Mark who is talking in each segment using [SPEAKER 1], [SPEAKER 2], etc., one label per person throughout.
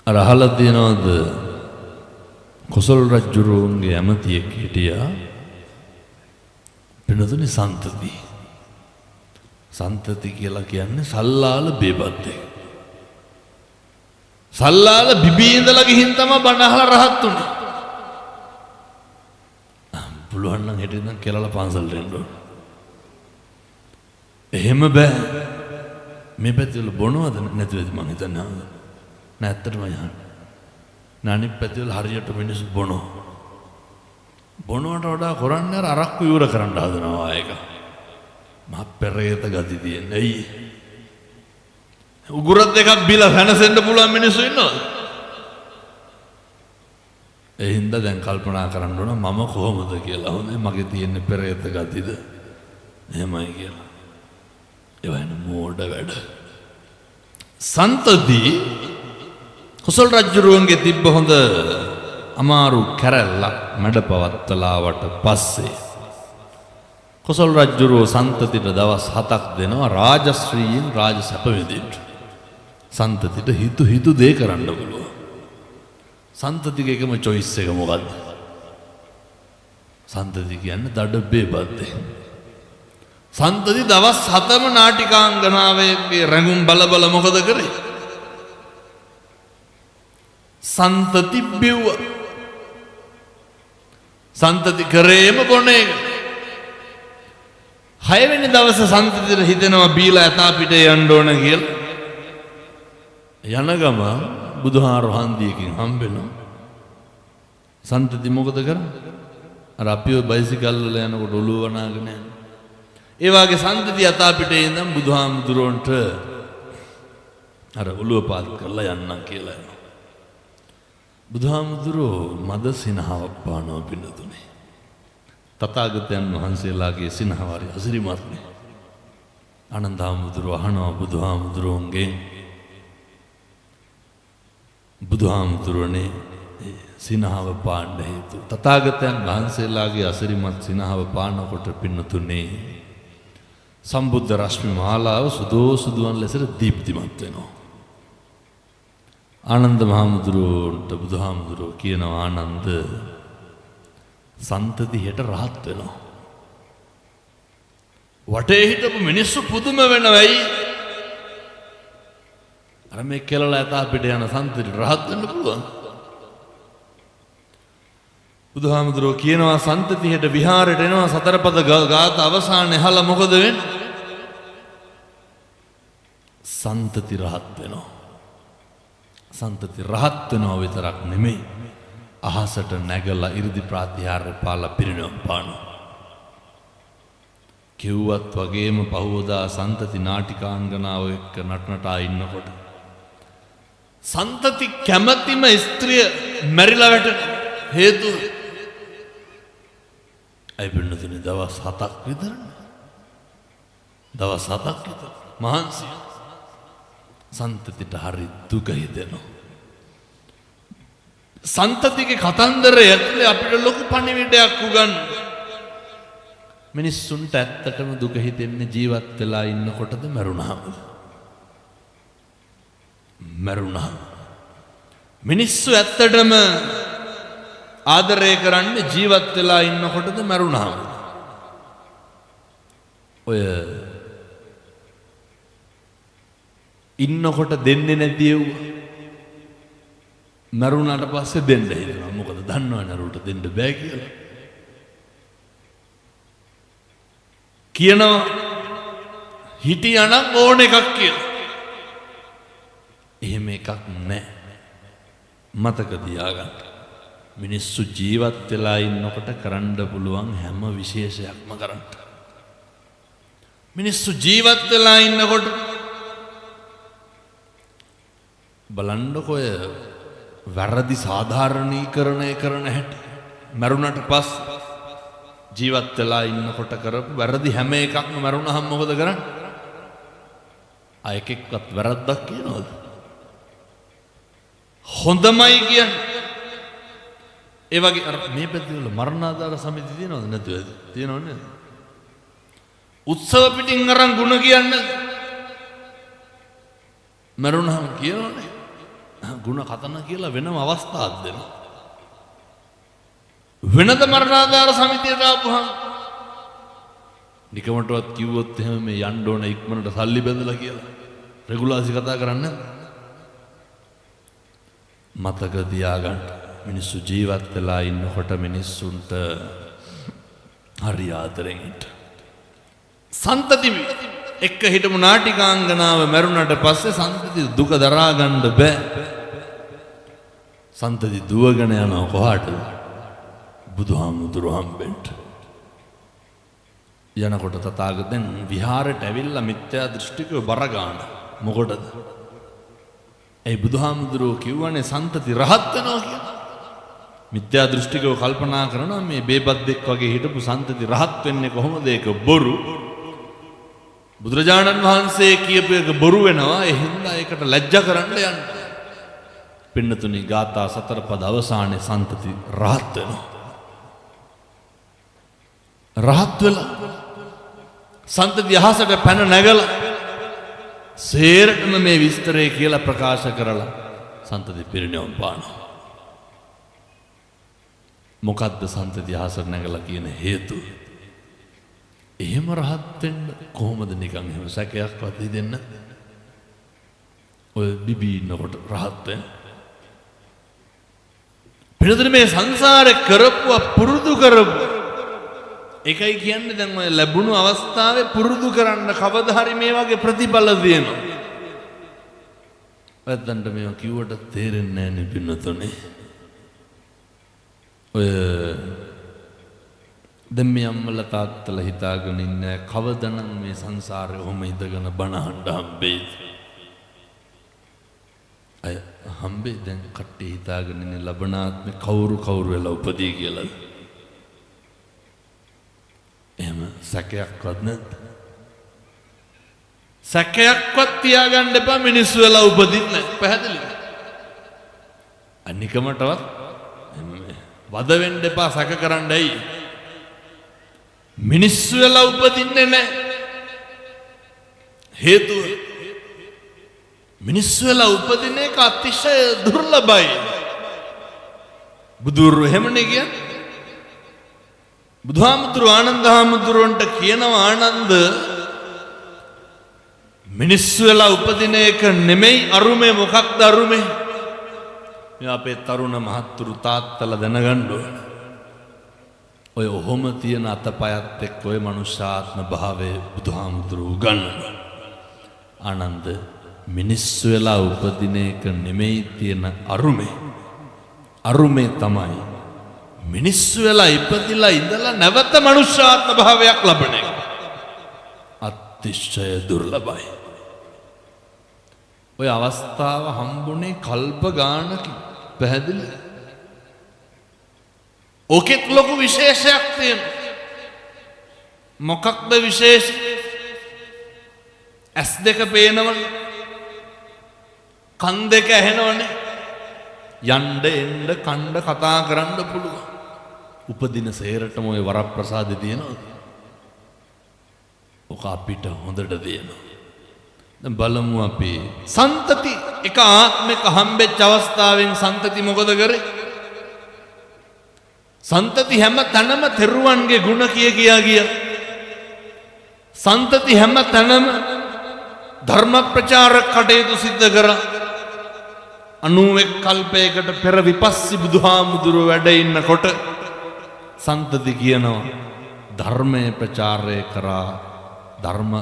[SPEAKER 1] අර අහලා තියෙනවද කොසල් රජුරුවන්ගේ ඇමතියෙක් හිටියා පිනතුනේ සන්තති. සන්තති කියලා කියන්නේ සල්ලාල බේබද්දේ. සල්ලාල බිබී ඉඳලා ගිහින් තමයි බණ අහලා රහත් උනේ. පුළුවන් නම් හෙට ඉඳන් කෙලලා පන්සලට එන්න ඕන. එහෙම බෑ. මේ පැතිවල බොනවද නැතිවද මං හිතන්නේ. නෑ ඇත්තටම යහන. අනිත් පැතිවල හරියට මිනිස්සු බොනවා. බොනවට වඩා කරන්නේ අර අරක්කු ඉවර කරන්න හදනවා ඒක. මහ පෙරේත ගති තියෙන්නේ. ඇයි? උගුරක් දෙකක් බිලා වෙනසෙන්න පුළුවන් මිනිස්සු ඉන්නවද? ඒ හින්දා දැන් කල්පනා කරන්න ඕන මම කොහොමද කියලා. හොඳයි මගේ තියෙන පෙරේත ගතිද? එහෙමයි කියලා. ඒ වයින් මෝඩ වැඩ. සන්තති කොසල් රජුරුවන්ගේ තිබ්බ හොඳ අමාරු කැරැල්ලක් මැඩපවත්තලාවට පස්සේ කොසල් රජුරුව සන්තතිට දවස් 7ක් දෙනවා රාජශ්‍රීයෙන් රාජ සැප විඳින්න. සන්තතිට හිතු දේ කරන්න පුළුවන්. සන්තතිගේ එකම choice එක මොකද්ද? සන්තති කියන්නේ දඩ බේබද්දේ. සන්තති දවස් 7ම නාටිකාංගනාවේගේ රැඟුම් බල මොකද කරේ? සන්තති බිව්ව. සන්තති කරේම බොන එක. 6 වෙනි දවසේ සන්තතිට හිතෙනවා බීලා ඇතා පිටේ යන්න ඕන කියලා. යන ගම බුදුහාර හන්දියකින් හම්බෙනවා. සන්තති මොකද කරන්නේ? අර අපිව බයිසිකල් වල යනකොට ඔළුව වනාගෙන යන. ඒ වාගේ සන්තති ඇතා පිටේ ඉඳන් බුදුහාමුදුරන්ට අර ඔළුව පාත් කරලා යන්නම් කියලා යනවා. බුදුහාමුදුරෝ මද සිනහවක් පානවා පින්නතුනේ. තථාගතයන් වහන්සේලාගේ සිනහව හරි අසිරිමත්නේ. ආනන්ද හාමුදුරුවෝ අහනවා බුදුහාමුදුරන්ගේ බුදුහාමුදුරනේ සිනහව පාන්න හේතු. තථාගතයන් වහන්සේලාගේ අසිරිමත් සිනහව පානකොට පින්නතුනේ සම්බුද්ධ රශ්මි මාලාව සුදුවන් ලෙසට දීප්තිමත් වෙනවා. ආනන්ද මහමුදුරුවන්ට බුදුහාමුදුරුවෝ කියනවා ආනන්ද සන්තති හෙට රහත් වෙනවා. වටේ හිටපු මිනිස්සු පුදුම වෙනවයි. අර මේ කෙලලා ඇතා පිට යන සන්තති රහත් වෙන්න පුළුවන්. බුදුහාමුදුරුවෝ කියනවා සන්තති හෙට විහාරයට එනවා සතරපද ගාථ අවසානයේ අහලා මොකද වෙන්නේ? සන්තති රහත් වෙනවා. සන්තති රහත් වෙනවා විතරක් නෙමෙයි අහසට නැගලා 이르දි ප්‍රාතිහාර්ය පාලා පිරිනවම් පානවා. කිව්වත් වගේම පහවදා සන්තති නාටිකාංගනාව එක්ක නටනටා ඉන්නකොට සන්තති කැමැතිම ස්ත්‍රිය මැරිලා වැටෙන හේතුව අයි පින්නතුනේ දවස් 7ක් විතරනේ. දවස් 7ක් විතර මහන්සිය. සන්තතිට හරි දුක හිතෙනවා. සන්තතිගේ කතන්දරය ඇතුලේ අපිට ලොකු පණිවිඩයක් උගන්වන. මිනිස්සුන්ට ඇත්තටම දුක හිතෙන්නේ ජීවත් වෙලා ඉන්නකොටද මරුණාම? මරුණාම. මිනිස්සු ඇත්තටම ආදරය කරන්නේ ජීවත් වෙලා ඉන්නකොටද මරුණාම? ඔය ඉන්නකොට දෙන්නේ නැති ඒව මරුණාට පස්සේ දෙන්න හිතනවා. මොකද දන්නවනේ නරුට දෙන්න බෑ කියලා. කියනවා හිටියානම් ඕන එකක් කියලා. එහෙම එකක් නැහැ. මතක තියාගන්න. මිනිස්සු ජීවත් වෙලා ඉන්නකොට කරන්න පුළුවන් හැම විශේෂයක්ම කරන්න. මිනිස්සු ජීවත් වෙලා ඉන්නකොට බලන්නකො වැරදි සාධාරණීකරණය කරන හැටි. මරුණට පස්සේ ජීවත් වෙලා ඉන්නකොට කරපු වැරදි හැම එකක්ම මරුණහම මොකද කරන්නේ? එකෙක්වත් වැරද්දක් කියනවද? හොඳමයි කියන්නේ. ඒ වගේ අර මේ පැතිවල මරණාධාර සමිති තියෙනවද නැතුවද? තියෙනව නේද? උත්සව පිටින් අරන් ಗುಣ කියන්නේ මරුණහම කියනවනේ. ගුණ කතන කියලා වෙනම අවස්ථාවක් දෙනවා. වෙනද මරණාධාර සමිතියට ආපුහම නිකමටවත් කිව්වොත් එහෙම මේ යන්න ඕන ඉක්මනට සල්ලි බැඳලා කියලා රෙගුලාසි කතා කරන්නේ මතක තියාගන්න. මිනිස්සු ජීවත් වෙලා ඉන්නකොට මිනිස්සුන්ට හරි ආදරෙන් හිට. සන්තති එක්ක හිටපු නාටිකාංගනාව මැරුණට පස්සේ සන්තති දුක දරා ගන්න බෑ. සන්තති දුවගෙන යනවා කොහාටද? බුදුහාමුදුරු හම්බෙන්න. යනකොට තථාගතයන් විහාරයට ඇවිල්ලා මිත්‍යා දෘෂ්ටිකව බර ගන්න. මොකටද? ඒ බුදුහාමුදුරුවෝ කිව්වනේ සන්තති රහත් වෙනවා කියලා. මිත්‍යා දෘෂ්ටිකව කල්පනා කරනවා මේ බේබද්දෙක් වගේ හිටපු සන්තති රහත් වෙන්නේ කොහොමද? ඒක බොරු. බුදුරජාණන් වහන්සේ කියපු එක බොරු වෙනවා. ඒ හින්දා ඒකට ලැජ්ජා කරන්න යන්න. පින්නතුනි ගාථා 4 පද අවසානයේ සන්තති රහත් වෙනවා. රහත් වෙලා සන්තති අහසට පැන නැගලා සේරටම මේ විස්තරය කියලා ප්‍රකාශ කරලා සන්තති පිරිනිවන් පානවා. මොකද්ද සන්තති අහසට නැගලා කියන හේතුව? එහෙම රහත් වෙන්න කොහොමද නිකන් එහෙම සැකයක්වත් දෙන්න? ඔය බිබී ඉන්නකොට රහත් වෙන්න. පිළිතුරු මේ සංසාරේ කරපුවා පුරුදු කරපු. ඒකයි කියන්නේ දැන් ඔය ලැබුණු අවස්ථාවේ පුරුදු කරන්න කවදා හරි මේ වගේ ප්‍රතිඵල දෙනවා. වැද්දන්ට මේවා කිව්වට තේරෙන්නේ නැහැ නේ පින්නතුනේ. ඔය දැන් මේ අම්මලා තාත්තලා හිතාගෙන ඉන්නේ කවදනම් මේ සංසාරේ ඔහොම ඉඳගෙන බණ අහන්න හම්බෙයිද? අය හම්බෙයි. දැන් කට්ටිය හිතාගෙන ඉන්නේ ලබනාත්මේ කවුරු වෙලා උපදී කියලා. එහෙම සැකයක්වත් නැද්ද? සැකයක්වත් තියාගන්න එපා. මිනිස්සු වෙලා උපදින්න පැහැදිලිද? අනිකමටවත් වද වෙන්න එපා. සැක කරන්න ඇයි? මිනිස්සු වෙලා උපදින්නේ නැහැ. හේතුව මිනිස්සු වෙලා උපදින එක අතිශය දුර්ලභයි. බුදුරු එහෙමනේ කියන්නේ. බුදුහාමුදුරු ආනන්ද හාමුදුරුවන්ට කියනවා ආනන්ද මිනිස්සු වෙලා උපදින එක නෙමෙයි අරුමේ. මොකක්ද අරුමේ? මේ අපේ තරුණ මහත්තුරු තාත්තලා දැනගන්න ඕන. ඔය ඔහොම තියෙන අතපයත් එක්ක ඔය මනුෂ්‍යාත්ම භාවයේ බුදුහාමුදුරු උගන්වනවා. ආනන්ද මිනිස්සු වෙලා උපදින එක නෙමෙයි තියෙන අරුමේ. අරුමේ තමයි මිනිස්සු වෙලා ඉපදිලා ඉඳලා නැවත මනුෂ්‍යාත්ම භාවයක් ලබන එක. අතිශය දුර්ලභයි. ඔය අවස්ථාව හම්බුනේ කල්ප ගානකින්. පැහැදිලි? ඔකෙත් ලොකු විශේෂයක් තියෙනවා. මොකක්ද විශේෂ? ඇස් දෙක පේනවනේ. කන් දෙක ඇහෙනවනේ. යන්න එන්න කණ්ඩ කතා කරන්න පුළුවන්. උපදින සේරටම ඔය වරප්‍රසාදේ තියෙනවද? ඔක අපිට හොඳට දෙනවා. දැන් බලමු අපි සන්තති එක ආත්මික හම්බෙච්ච අවස්ථාවෙන් සන්තති මොකද කරේ? සන්තති හැම තැනම තෙරුවන්ගේ ගුණ කියා ගියා. සන්තති හැම තැනම ධර්ම ප්‍රචාරක කටයුතු සිද්ධ කරා. 91 කල්පයකට පෙර විපස්සී බුදුහාමුදුරුවෝ වැඩ ඉන්නකොට සන්තති කියනවා ධර්මයේ ප්‍රචාරය කරා. ධර්ම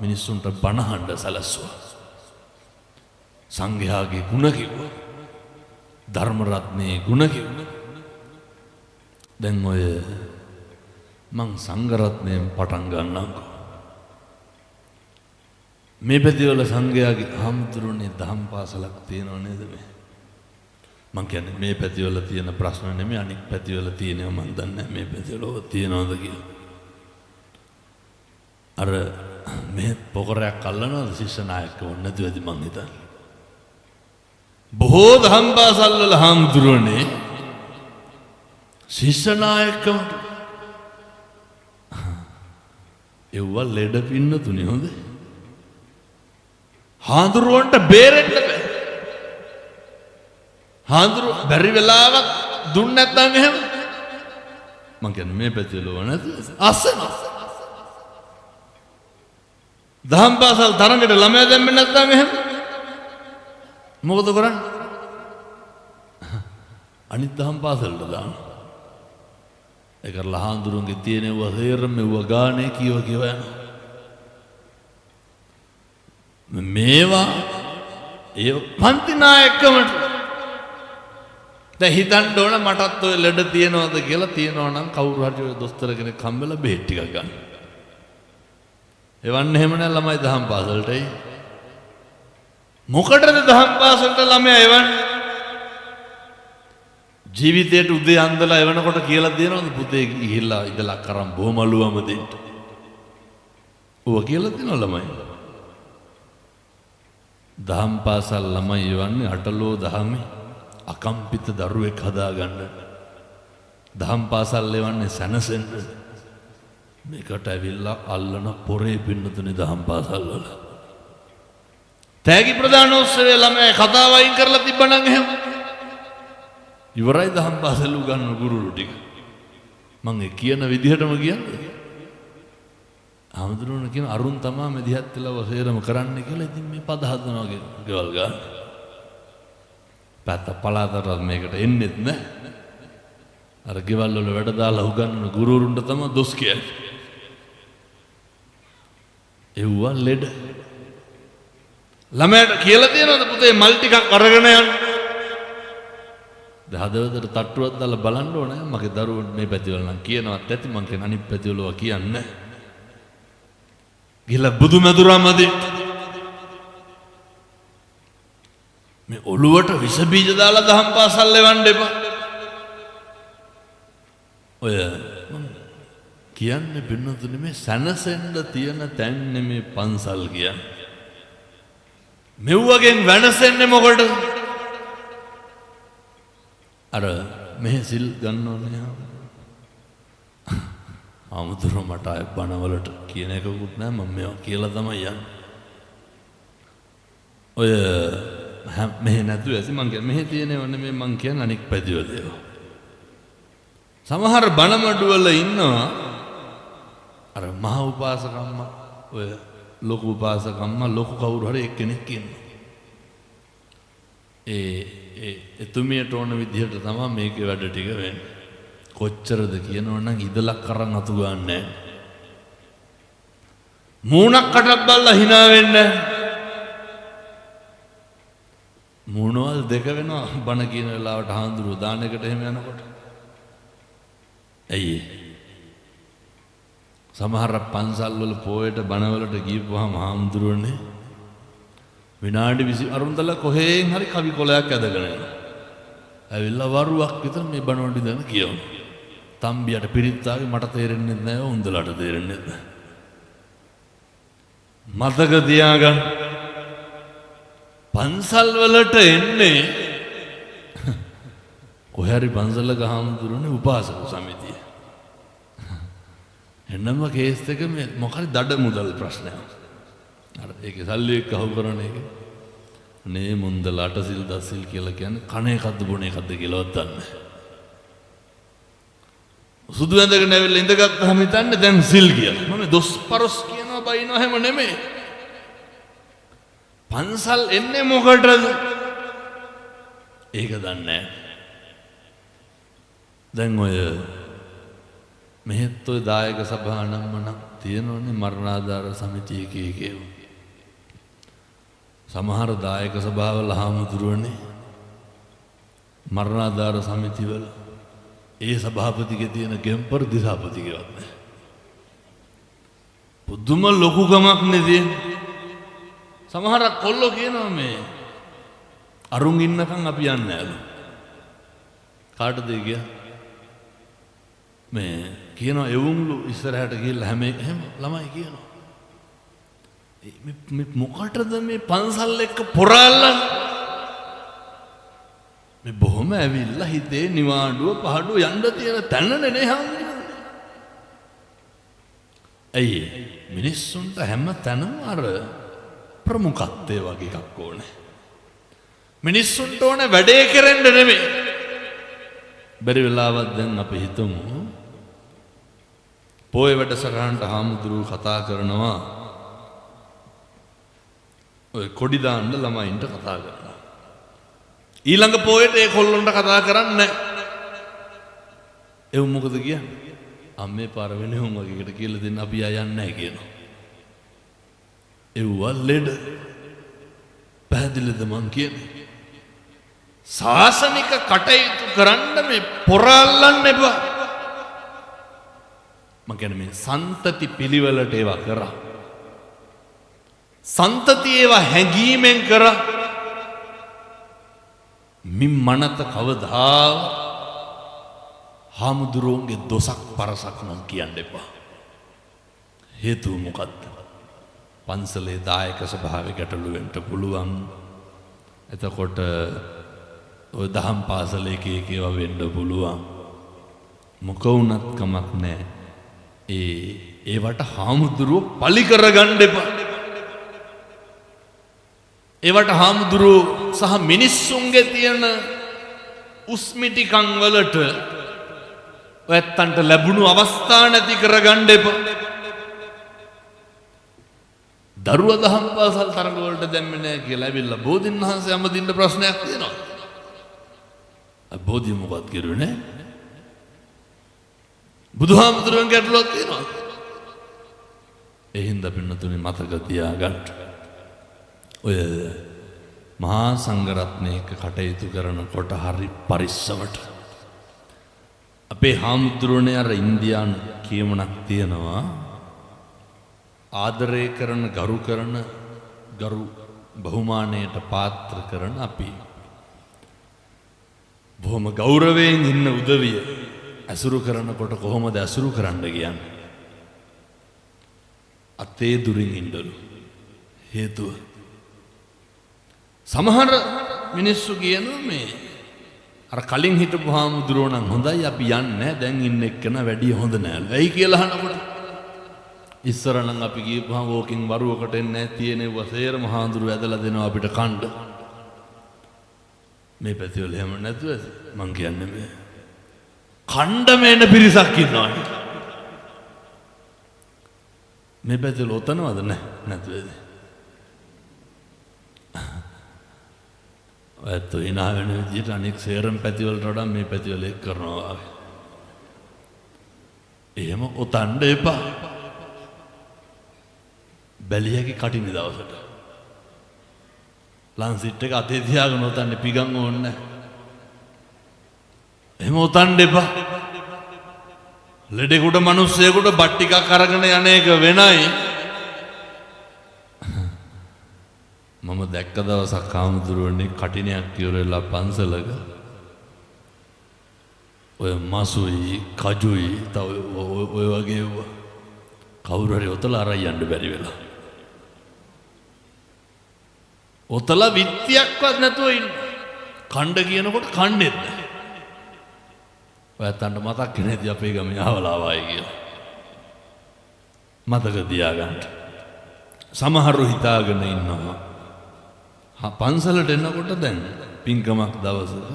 [SPEAKER 1] මිනිස්සුන්ට බණහඬ සැලසුවා. සංඝයාගේ ගුණ කිව්වා. ධර්ම රත්නයේ ගුණ කිව්වා. දැන් ඔය මං සංඝ රත්නයෙන් පටන් ගන්නම්කෝ. මේ පැතිවල සංඝයාගේ හාමුදුරුවනේ දහම් පාසලක් තියෙනව නේද මේ? මං කියන්නේ මේ පැතිවල තියෙන ප්‍රශ්න නෙමෙයි අනික් පැතිවල තියෙනවා. මං දන්නේ නැහැ මේ පැතිවල තියෙනවද කියලා. අර මේ පොකරයක් අල්ලනවද ශිෂ්‍ය නායකව නැතුවද මං හිතන්නේ. බොහෝ දහම් පාසල් වල හාමුදුරුවනේ ශිෂ්‍ය නායකවට එව්ව ලෙඩ පින්න තුනේ හොඳ. හාමුදුරුවන්ට බේරෙන්න බෑ. හාඳුරු බැරි වෙලාවක් දුන්න නැත්නම් එහෙම මං කියන්නේ මේ පැතිවල නැද්ද අස්සන දහම් පාසල් තරඟට ළමයා දැම්මේ නැත්නම් එහෙම මොකද කරන්නේ අනිත් දහම් පාසලට දාන්න ඒක ලහාඳුරුන්ගේ තියෙනවා හේරම මෙව ගානේ කියව යනවා මේවා ඒ පන්ති නායකකමට දැන් හිතන්න ඕන මටත් ඔය ලෙඩ තියනවද කියලා තියනවා නම් කවුරු හරි ඔය දොස්තර කෙනෙක් හම්බෙලා බෙහෙත් ටිකක් ගන්න. එවන්න එහෙම නෑ ළමයි දහම් පාසලටයි. මොකටද දහම් පාසලට ළමයා එවන්නේ? ජීවිතේට උදේ අන්දලා එවනකොට කියලා දෙනවද පුතේ ගිහිල්ලා ඉඳලා කරන් බොමලුවම දෙන්න. ඌව කියලා දෙනවා ළමයි. දහම් පාසල් ළමයි එවන්නේ අටලෝ දහමේ අකම්පිත දරුවෙක් හදාගන්න. දහම් පාසල් එවන්නේ සැනසෙන්න. මේකට ඇවිල්ලා අල්ලන පොරේ පින්නතුනේ දහම් පාසල් වල. තෑගි ප්‍රදානෝත්සවයේ ළමයි කතාව අයින් කරලා තිබ්බනම් එහෙම. ඉවරයි දහම් පාසල් උගන්වන ගුරුරු ටික. මම ඒ කියන විදිහටම කියන්නේ. ආමඳුරන කියන අරුන් තමා මේ දිහත් වෙලා වසේරම කරන්න කියලා ඉතින් මේ පද හදනවා ගෙවල් ගන්න. පැත්ත පලාතට මේකට එන්නෙත් නෑ. අර ගෙවල් වල වැඩ දාලා උගන්වන ගුරුවරුන්ට තමයි දොස් කියන්නේ. එව්වා ලෙඩ. ළමයට කියලා තියෙනවද පුතේ මල් ටිකක් අරගෙන යන්න? හදවතට තට්ටුවක් දාලා බලන්න ඕනේ. මගේ දරුවෝ මේ පැතිවල නම් කියනවත් ඇති මං කියන අනිත් පැතිවල කියන්නේ. ගිහලා බුදුමැදුරාමදි මේ ඔළුවට විස බීජ දාලා දහම් පාසල් එවන්න එපා. ඔය කියන්නේ පින්නතුනේ මේ සැනසෙන්න තියෙන තැන් නෙමේ පන්සල් කියන්නේ. මෙව්වගෙන් වෙනසෙන්නේ මොකටද? අර මෙහෙ සිල් ගන්න ඕනේ. ආමුදුර මට අය බණවලට කියන එකකුත් නෑ මම මේවා කියලා තමයි යන්නේ. ඔය මෙහෙ නැතුව ඇති මං කියන්නේ මෙහෙ තියෙනව නෙමෙයි මං කියන්නේ අනික් පැතිවල ඒවා. සමහර බණමඩුවල ඉන්නවා අර මහ උපාසකම්ම ඔය ලොකු උපාසකම්ම ලොකු කවුරු හරි එක්කෙනෙක් ඉන්නවා. එතුමියට ඕන විදිහට තමයි මේකේ වැඩ ටික වෙන්නේ. කොච්චරද කියනවනම් ඉදලක් අරන් අතු ගන්නෑ. මූණක් කටක් බලලා hina වෙන්නේ. මූණවල් දෙක වෙනවා බණ කියන වෙලාවට හාඳුරු දාන එකට එහෙම යනකොට. ඇයි සමහර පන්සල් වල පොයට බණවලට ගියපුවාම හාමුදුරුවනේ විනාඩි 20 අරුන්දල කොහෙන් හරි කවි කොලයක් ඇදගෙන එනවා. ඇවිල්ලා වරුවක් විතර මේ බණවලට ඉඳන් කියවනවා. තම්බියට පිරිත්තාගේ මට තේරෙන්නේ නැහැ උන්දලට තේරෙන්නේ නැහැ. මතක තියාගන්න පන්සල් වලට එන්නේ කොහේ හරි පන්සලක හාමුදුරනේ උපාසක සමිතිය. එන්නම කේස් එක මේ මොකද දඩ මුදල් ප්‍රශ්නයක්. අර ඒකේ සල්ලි එක්ක අහු කරන එක. නේ මුන්දල අටසිල් දසිල් කියලා කියන්නේ කණ එකක්ද බොන එකක්ද කියලාවත් දන්නේ නැහැ. සුදු ඇඳගෙන ඇවිල්ලා ඉඳගත්තාම හිතන්නේ දැන් සිල් කියලා. මම දොස් පරොස් කියනවා බයිනවා හැම නෙමෙයි. පන්සල් එන්නේ මොකටද? ඒක දන්නේ නැහැ. දැන් ඔය මෙහෙත් ඔය දායක සභා නම් තියෙනවනේ මරණාධාර සමිතිය කීකේ. සමහර දායක සභාවල හාමුදුරුවනේ මරණාධාර සමිතිවල ඒ සභාපතිගේ තියෙන ගෙම්පර් දිසාපතිගේවත් නැහැ. පුදුම ලොකුකමක් නෙදී. සමහරක් කොල්ලෝ කියනවා මේ අරුන් ඉන්නකම් අපි යන්නේ නැලු. කාටද කිය? මේ කියනවා එවුන්ලු ඉස්සරහට ගිහලා හැම ළමයි කියනවා. මේ මොකටද මේ පන්සල් එක්ක පොරාල්ලා? මේ බොහොම ඇවිල්ලා හිතේ නිවාඩුව පහඩුව යන්න තියෙන තැනනේ නේ හම්බුනේ. ඇයි මිනිස්සුන්ට හැම තැනම අර ප්‍රමුඛත්වයේ වගේ එකක් ඕනේ. මිනිස්සුන්ට ඕන වැඩේ කරන්න නෙමෙයි. බැරි වෙලාවක් දැන් අපි හිතමු පොයේ වැඩසටහනට හාමුදුරුවෝ කතා කරනවා ඔය කොඩි දාන්න ළමයින්ට කතා කරනවා. ඊළඟ පොයට ඒ කොල්ලොන්ට කතා කරන්නේ නැහැ. ඒ මොකද කියන්නේ? අම්මේ පාර වෙනේ උන් වගේකට කියලා දෙන්න අපි ආ යන්නේ නැහැ කියනවා. ඒව ලෙඩ පැහැදිලිද මං කියන්නේ? සාසනික කටයුතු කරන්න මේ පොරල්ලන්න එපා. මං කියන්නේ මේ සන්තති පිළිවෙලට ඒවා කරා. සන්තති ඒවා හැඟීමෙන් කරා. මින් මනත කවදා හාමුදුරුවන්ගේ දොසක් පරසක් නම් කියන්න එපා. හේතුව මොකද්ද? පන්සලේ දායක ස්වභාවය ගැටලු වෙන්න පුළුවන්. එතකොට ඔය දහම් පාසලේ එක ඒවා වෙන්න පුළුවන්. මොක වුණත් කමක් නැහැ. ඒවට හාමුදුරුවෝ පලි කරගන්න එපා. ඒවට හාමුදුරුවෝ සහ මිනිස්සුන්ගේ තියෙන උස්මිටිකම් වලට ඔයත්තන්ට ලැබුණු අවස්ථා නැති කරගන්න එපා. දරුවා දහම් පාසල් තරඟ වලට දැම්මේ නැහැ කියලා ඇවිල්ලා බෝධින් වහන්සේ අමදින්න ප්‍රශ්නයක් තියෙනවා. බෝධිය මොකක්ද කරුවේ නැහැ? බුදුහාමුදුරුවන්ගේ ගැටලුවක් තියෙනවා. ඒ හින්දා පින්නතුනේ මතක තියාගන්න. ඔය මහා සංඝරත්නයක කටයුතු කරනකොට හරි පරිස්සමට අපේ හාමුදුරුවනේ අර ඉන්දියානු කියමනක් තියෙනවා. ආදරය කරන ගරු බහුමානයට පාත්‍ර කරන අපි බොහොම ගෞරවයෙන් ඉන්න උදවිය ඇසුරු කරනකොට කොහොමද ඇසුරු කරන්න කියන්නේ? අතේ දුරින් ඉන්නලු. හේතුව සමහර මිනිස්සු කියනවා මේ අර කලින් හිටපු හාමුදුරුවෝ නම් හොඳයි අපි යන්නේ දැන් ඉන්න එක්කන වැඩි හොඳ නෑලු. ඇයි කියලා අහනකොට ඉස්සර නම් අපි ගියපුවාම වෝකින් වරුවකට එන්නේ නැහැ තියෙනේ වසේරම හාමුදුරුවෝ ඇදලා දෙනවා අපිට කන්න. මේ පැතිවල එහෙම නැතුව මං කියන්නේ මේ කණ්ඩ මේන පිරිසක් ඉන්නවා. මේ පැතිවල ඔතනවද නැතුවද? ඔයත් hina වෙන විදිහට අනෙක් සේරම පැතිවලට වඩා මේ පැතිවල එක් කරනවා. එහෙම ඔතන්න එපා. බැලියගේ කටින දවසට ලන්සිට් එක අතේ තියාගෙන ඔතන්නේ පිගන් ඕනේ නැහැ. එහෙම ඔතන්න එපා. ලෙඩෙකුට මිනිස්සෙකුට බත් ටිකක් අරගෙන යන එක වෙනයි. මම දැක්ක දවසක් හාමුදුරුවනේ කටිනයක් කියවලා පන්සලක ඔය මසුයි කජුයි තව ඔය වගේ කවුරු හරි ඔතලා අරන් යන්න බැරි වෙලා. ඔතලා විත්තියක්වත් නැතුව ඉන්න. කණ්ඩ කියනකොට කන්නේත් නැහැ. ඔයත්තන්ට මතක් නැති අපේ ගමේ ආවලාවයි කියලා. මතක තියාගන්න. සමහරව හිතාගෙන ඉන්නවා. පන්සලට එනකොට දැන් පින්කමක් දවසක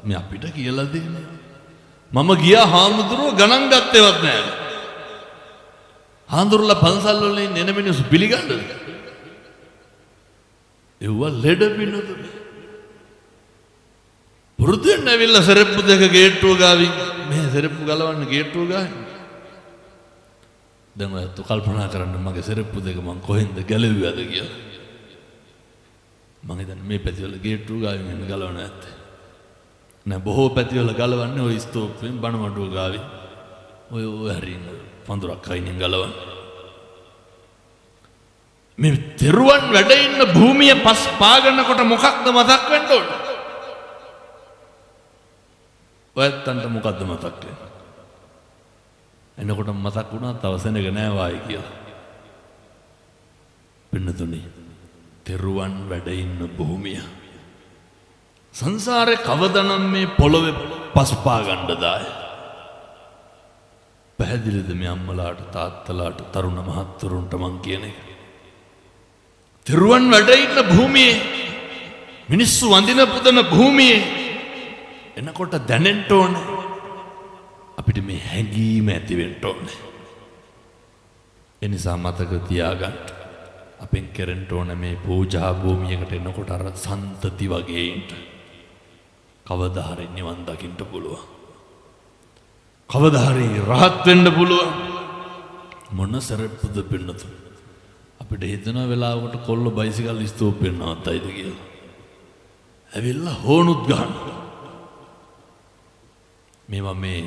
[SPEAKER 1] මේ අපිට කියලා දෙන්නේ. මම ගියා හාමුදුරුවෝ ගණන් ගත්තේවත් නැහැ. හාමුදුරුවෝ පන්සල් වල ඉන්න එන මිනිස්සු පිළිගන්නද? ඒව ලෙඩ පිනොත් පුරුදුෙන් ඇවිල්ලා සරප්පු දෙක ගේට්ටුව ගාවින් මේ සරප්පු ගලවන්න ගේට්ටුව ගාවින් දැන් ඔයත් කල්පනා කරන්න මගේ සරප්පු දෙක මං කොහෙන්ද ගැලෙව්වද කියලා. මං හිතන්නේ මේ පැතිවල ගේට්ටුව ගාවින් එන්න ගලවන්න නැත්තේ. නෑ බොහෝ පැතිවල ගලවන්නේ ওই ස්තූපයෙන් බණමඩුව ගාවින් ඔය හරින පඳුරක් අයිනෙන් ගලවන්නේ. මේ තෙරුවන් වැඩ ඉන්න භූමිය පස් පාගනකොට මොකක්ද මතක් වෙන්න ඕන? ඔයත්තන්ට මොකද්ද මතක් වෙන්නේ? එනකොට මතක් වුණා තව සෙනග නෑ වායි කියලා. පින්නතුනි තෙරුවන් වැඩ ඉන්න භූමිය සංසාරේ කවදනම් මේ පොළොවේ පස් පාගන්න දාය? පැහැදිලිද මේ අම්මලාට තාත්තලාට තරුණ මහත්තුරුන්ට මං කියන එක? තෙරුවන් වැඩ ඉන්න භූමියේ මිනිස්සු වඳින පුදන භූමියේ එනකොට දැනෙන්න ඕනේ. අපිට මේ හැඟීම ඇති වෙන්න ඕනේ. ඒ නිසා මතක තියාගන්න. අපෙන් කෙරෙන්න ඕනේ මේ පූජා භූමියකට එනකොට අර සන්තති වගේ ඉන්න. කවදා හරි නිවන් දකින්න පුළුවන්. කවදා හරි රහත් වෙන්න පුළුවන්. මොන සරප්පුද පින්නතු. අපිට හිතන වෙලාවකට කොල්ල බයිසිකල් ස්තූපෙන් නවත්තයිද කියලා. ඇවිල්ලා හෝනුත් ගන්නවා. මේවා මේ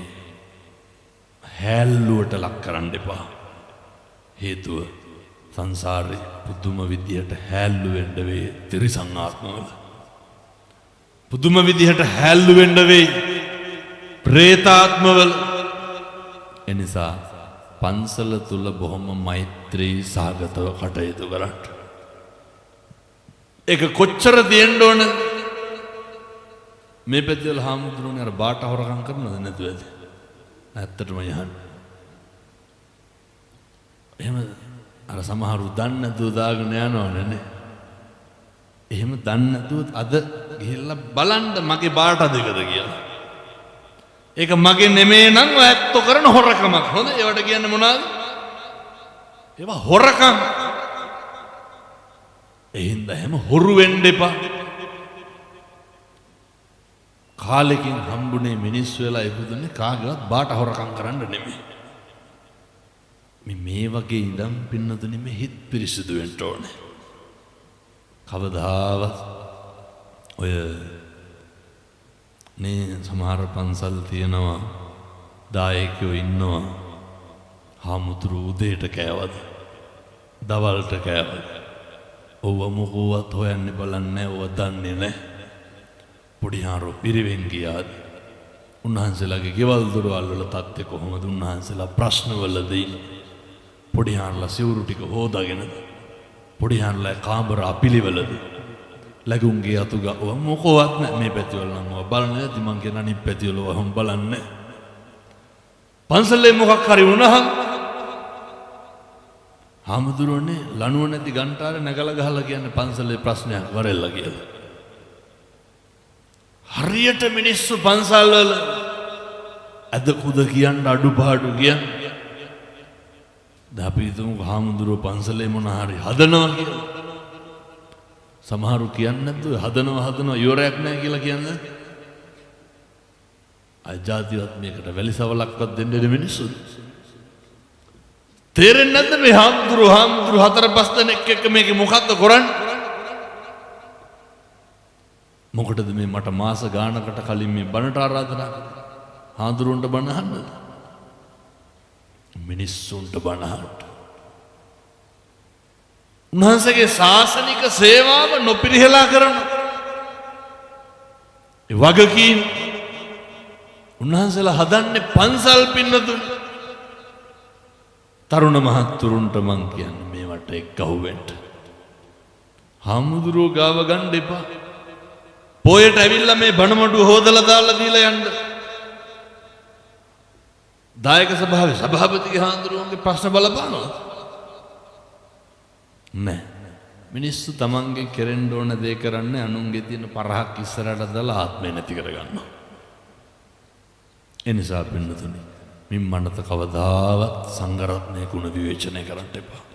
[SPEAKER 1] හැල්ලුවට ලක් කරන්න එපා. හේතුව සංසාරේ පුදුම විදියට හැල්ලු වෙන්න වේ ත්‍රිසං ආත්මවල. පුදුම විදියට හැල්ලු වෙන්න වේ ප්‍රේතාත්මවල. එනිසා පන්සල තුල බොහොම මෛත්‍රී සාගතව කටයුතු කරන්න. ඒක කොච්චර දෙන්න ඕනද? මේ පැතිවල හාමුදුරුවනේ අර බාට හොරකම් කරනවද නැතුවද? ඇත්තටම යහන්. එහෙම අර සමහරු දන්නේ නැතුව දාගෙන යනවනේ නේ. එහෙම දන්නේ නැතුව අද ගිහිල්ලා බලන්න මගේ බාට දෙකද කියලා. ඒක මගේ නෙමෙයි නම් ඔය ඇත්තෝ කරන හොරකමක්. හොඳ ඒවට කියන්නේ මොනවද? ඒවා හොරකම්. එහෙනම් හැම හොරු වෙන්න එපා. කාලෙකින් හම්බුනේ මිනිස්සු වෙලා ඉපදුනේ කාගේවත් බාට හොරකම් කරන්න නෙමෙයි. මේ වගේ ඉඳන් පින්නතුනි මේ හිත පිරිසිදු වෙන්න ඕනේ. කවදාවත් ඔය නේ සමහර පන්සල් තියෙනවා දායකයෝ ඉන්නවා. හාමුදුරු උදේට කෑවද දවල්ට කෑවද ඔව්ව මොකවත් හොයන්නේ බලන්නේ ඔව්ව දන්නේ නැහැ. පොඩි හාරෝ පිරිවෙන් ගියාද උන්වහන්සේලාගේ ගෙවල් දොරවල් වල තත්ත්වය කොහොමද? උන්වහන්සේලා ප්‍රශ්නවලදී පොඩි හාරලා සිවුරු ටික හොදාගෙනද පොඩි හාරලා කාමර අපිලිවලද ලැබුම්ගේ අතුග ඔව් මොකවත් නැහැ. මේ පැතිවල නම් ඔය බලන්නේ නැති මං කියන අනිත් පැතිවල ඔහොම බලන්නේ. පන්සලේ මොකක් හරි වුණහම හාමුදුරනේ ලණුව නැති ගන්ටාරේ නැගලා ගහලා කියන්නේ පන්සලේ ප්‍රශ්නයක් වරෙල්ලා කියලා. හරියට මිනිස්සු පන්සල් වල අද කුද කියන්න අඩුපාඩු කියන්නේ. අපි හිතමු හාමුදුරුව පන්සලේ මොන හරි හදනවා කියලා. සමහරු කියන්නේ නැද්ද හදනවා ඉවරයක් නැහැ කියලා කියන්නේ? අජාතිවත් මේකට වැලිසවලක්වත් දෙන්නේ මිනිස්සු. තේරෙන්නේ නැද්ද මේ හාමුදුරුව හතර පහ දෙනෙක් එක්ක මේක මොකද්ද කරන්නේ? මොකටද මේ මට මාස ගානකට කලින් මේ බණට ආරාධනා කළේ? හාමුදුරුවන්ට බණ අහන්නද? මිනිස්සුන්ට බණ අහන්න. උන්වහන්සේගේ ශාසනික සේවාව නොපිරිහෙලා කරන ඒ වගකීම් උන්වහන්සේලා හදන්නේ පන්සල් පින්නතුනි. තරුණ මහත්තුරුන්ට මං කියන්නේ මේවට එක්කහුව වෙන්න. හාමුදුරුවෝ ගාව ගන්න එපා. පොයට ඇවිල්ලා මේ බණමඩුව හොදලා දාලා දීලා යන්න. දායක සභාවේ සභාපතිගේ හාමුදුරුවන්ගේ ප්‍රශ්න බලපානවද? නෑ. මිනිස්සු තමන්ගේ කෙරෙන්න ඕන දේ කරන්නේ අනුන්ගේ තියෙන පරහක් ඉස්සරහට දාලා ආත්මය නැති කරගන්නවා. ඒ නිසා පින්නතුනි මින් මනත කවදාවත් සංඝරත්නය ගුණ විවේචනය කරන්න එපා.